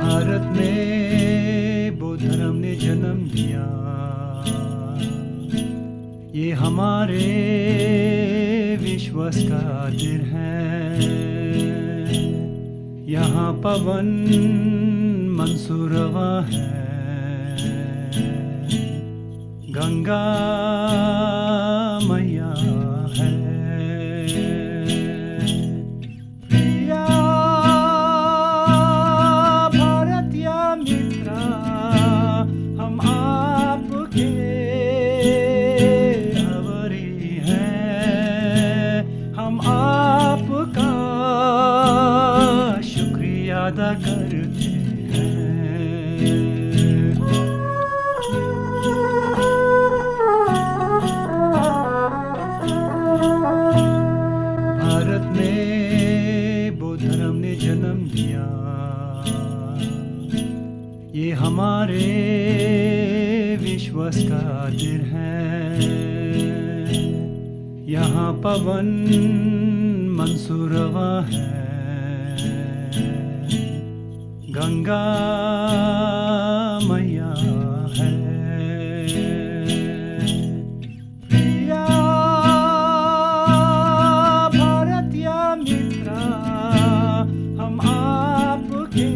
भारत में बौद्ध धर्म ने जन्म लिया, ये हमारे विश्वास का दिल है। यहाँ पवन मंसूरवा है, गंगा मैया है। प्रिया भारतीय मित्र, हम आपके आभारी हैं। हम आपका शुक्रिया अदा करते हैं। भारत में बौद्ध धर्म ने जन्म लिया, ये हमारे विश्वास का दिल है। यहाँ पवन मंसूरवा है, गंगा मैया है। प्रिया भारतीय मित्र, हम आपके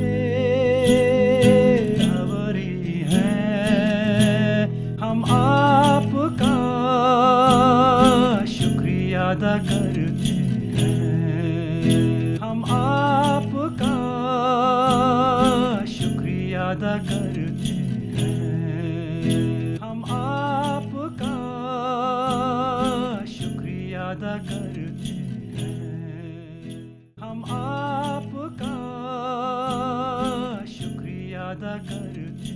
आभारी हैं। हम आपका शुक्रिया अदा करते हैं। हम आपका शुक्रिया अदा करते हैं। हम आपका शुक्रिया अदा करते हैं। हम आपका शुक्रिया अदा करते हैं।